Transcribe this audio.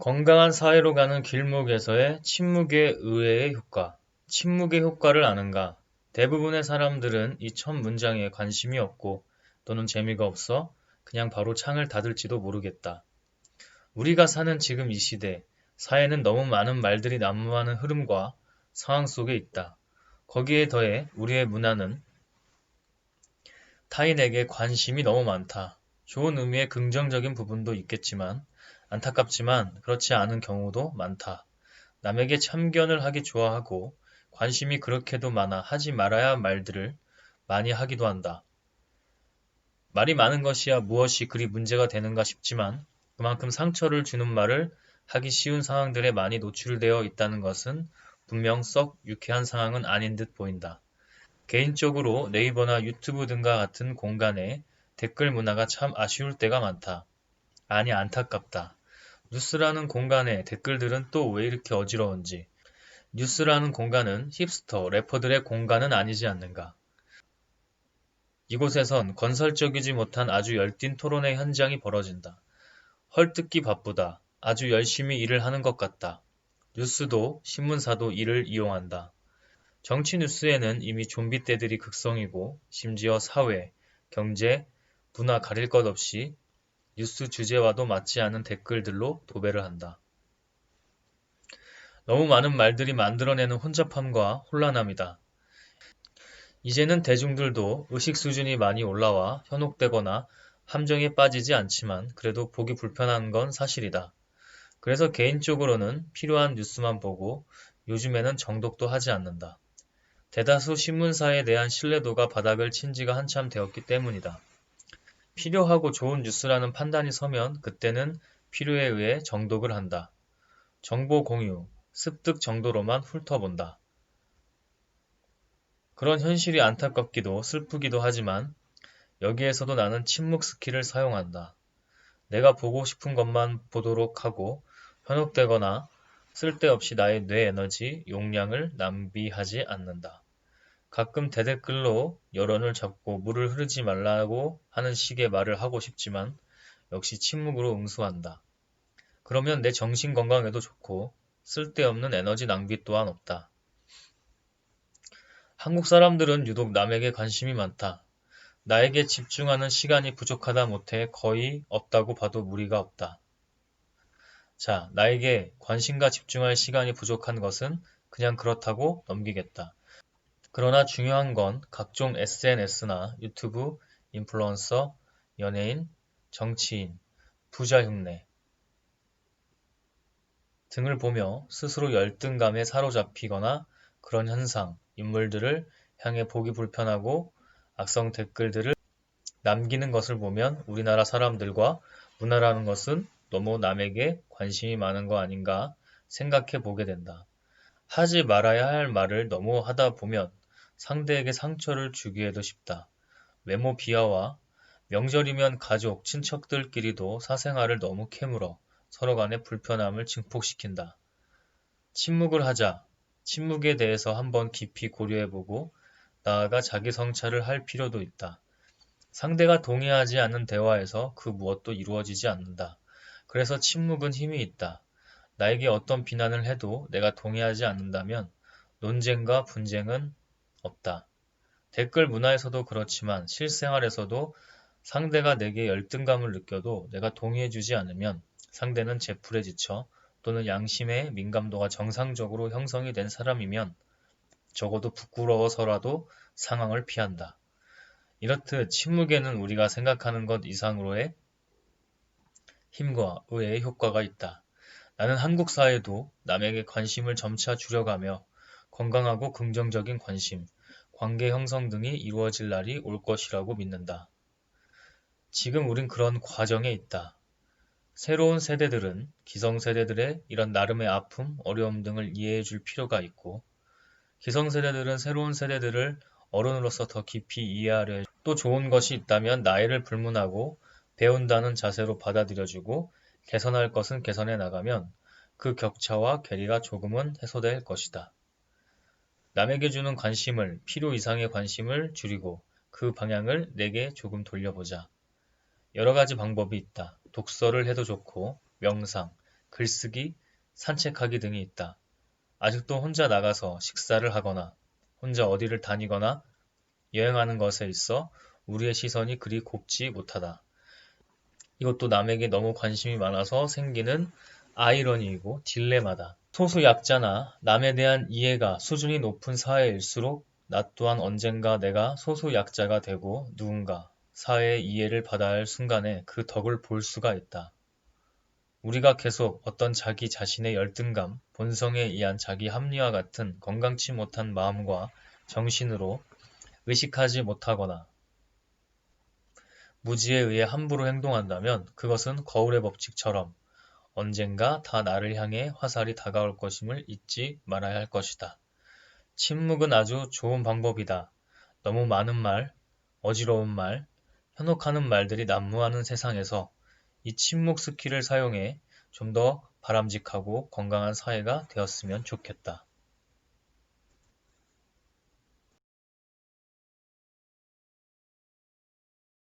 건강한 사회로 가는 길목에서의 침묵의 의외의 효과. 침묵의 효과를 아는가? 대부분의 사람들은 이 첫 문장에 관심이 없고 또는 재미가 없어 그냥 바로 창을 닫을지도 모르겠다. 우리가 사는 지금 이 시대, 사회는 너무 많은 말들이 난무하는 흐름과 상황 속에 있다. 거기에 더해 우리의 문화는 타인에게 관심이 너무 많다. 좋은 의미의 긍정적인 부분도 있겠지만 안타깝지만 그렇지 않은 경우도 많다. 남에게 참견을 하기 좋아하고 관심이 그렇게도 많아 하지 말아야 할 말들을 많이 하기도 한다. 말이 많은 것이야 무엇이 그리 문제가 되는가 싶지만 그만큼 상처를 주는 말을 하기 쉬운 상황들에 많이 노출되어 있다는 것은 분명 썩 유쾌한 상황은 아닌 듯 보인다. 개인적으로 네이버나 유튜브 등과 같은 공간에 댓글 문화가 참 아쉬울 때가 많다. 아니 안타깝다. 뉴스라는 공간에 댓글들은 또 왜 이렇게 어지러운지. 뉴스라는 공간은 힙스터, 래퍼들의 공간은 아니지 않는가. 이곳에선 건설적이지 못한 아주 열띤 토론의 현장이 벌어진다. 헐뜯기 바쁘다. 아주 열심히 일을 하는 것 같다. 뉴스도 신문사도 이를 이용한다. 정치 뉴스에는 이미 좀비 떼들이 극성이고 심지어 사회, 경제, 문화 가릴 것 없이 뉴스 주제와도 맞지 않은 댓글들로 도배를 한다. 너무 많은 말들이 만들어내는 혼잡함과 혼란함이다. 이제는 대중들도 의식 수준이 많이 올라와 현혹되거나 함정에 빠지지 않지만 그래도 보기 불편한 건 사실이다. 그래서 개인적으로는 필요한 뉴스만 보고 요즘에는 정독도 하지 않는다. 대다수 신문사에 대한 신뢰도가 바닥을 친 지가 한참 되었기 때문이다. 필요하고 좋은 뉴스라는 판단이 서면 그때는 필요에 의해 정독을 한다. 정보 공유, 습득 정도로만 훑어본다. 그런 현실이 안타깝기도 슬프기도 하지만 여기에서도 나는 침묵 스킬을 사용한다. 내가 보고 싶은 것만 보도록 하고 현혹되거나 쓸데없이 나의 뇌 에너지, 용량을 낭비하지 않는다. 가끔 대댓글로 여론을 잡고 물을 흐르지 말라고 하는 식의 말을 하고 싶지만 역시 침묵으로 응수한다. 그러면 내 정신 건강에도 좋고 쓸데없는 에너지 낭비 또한 없다. 한국 사람들은 유독 남에게 관심이 많다. 나에게 집중하는 시간이 부족하다 못해 거의 없다고 봐도 무리가 없다. 자, 나에게 관심과 집중할 시간이 부족한 것은 그냥 그렇다고 넘기겠다. 그러나 중요한 건 각종 SNS나 유튜브, 인플루언서, 연예인, 정치인, 부자 흉내 등을 보며 스스로 열등감에 사로잡히거나 그런 현상, 인물들을 향해 보기 불편하고 악성 댓글들을 남기는 것을 보면 우리나라 사람들과 문화라는 것은 너무 남에게 관심이 많은 거 아닌가 생각해 보게 된다. 하지 말아야 할 말을 너무 하다 보면 상대에게 상처를 주기에도 쉽다. 외모 비하와 명절이면 가족, 친척들끼리도 사생활을 너무 캐물어 서로 간의 불편함을 증폭시킨다. 침묵을 하자. 침묵에 대해서 한번 깊이 고려해보고 나아가 자기 성찰을 할 필요도 있다. 상대가 동의하지 않는 대화에서 그 무엇도 이루어지지 않는다. 그래서 침묵은 힘이 있다. 나에게 어떤 비난을 해도 내가 동의하지 않는다면 논쟁과 분쟁은 없다. 댓글 문화에서도 그렇지만 실생활에서도 상대가 내게 열등감을 느껴도 내가 동의해주지 않으면 상대는 제풀에 지쳐 또는 양심의 민감도가 정상적으로 형성이 된 사람이면 적어도 부끄러워서라도 상황을 피한다. 이렇듯 침묵에는 우리가 생각하는 것 이상으로의 힘과 의외의 효과가 있다. 나는 한국 사회도 남에게 관심을 점차 줄여가며 건강하고 긍정적인 관심, 관계 형성 등이 이루어질 날이 올 것이라고 믿는다. 지금 우린 그런 과정에 있다. 새로운 세대들은 기성세대들의 이런 나름의 아픔, 어려움 등을 이해해 줄 필요가 있고 기성세대들은 새로운 세대들을 어른으로서 더 깊이 이해하려 해. 또 좋은 것이 있다면 나이를 불문하고 배운다는 자세로 받아들여주고 개선할 것은 개선해 나가면 그 격차와 괴리가 조금은 해소될 것이다. 남에게 주는 관심을, 필요 이상의 관심을 줄이고 그 방향을 내게 조금 돌려보자. 여러 가지 방법이 있다. 독서를 해도 좋고, 명상, 글쓰기, 산책하기 등이 있다. 아직도 혼자 나가서 식사를 하거나 혼자 어디를 다니거나 여행하는 것에 있어 우리의 시선이 그리 곱지 못하다. 이것도 남에게 너무 관심이 많아서 생기는 아이러니이고 딜레마다. 소수 약자나 남에 대한 이해가 수준이 높은 사회일수록 나 또한 언젠가 내가 소수 약자가 되고 누군가 사회의 이해를 받아야 할 순간에 그 덕을 볼 수가 있다. 우리가 계속 어떤 자기 자신의 열등감, 본성에 의한 자기 합리화 같은 건강치 못한 마음과 정신으로 의식하지 못하거나 무지에 의해 함부로 행동한다면 그것은 거울의 법칙처럼 언젠가 다 나를 향해 화살이 다가올 것임을 잊지 말아야 할 것이다. 침묵은 아주 좋은 방법이다. 너무 많은 말, 어지러운 말, 현혹하는 말들이 난무하는 세상에서 이 침묵 스킬을 사용해 좀 더 바람직하고 건강한 사회가 되었으면 좋겠다.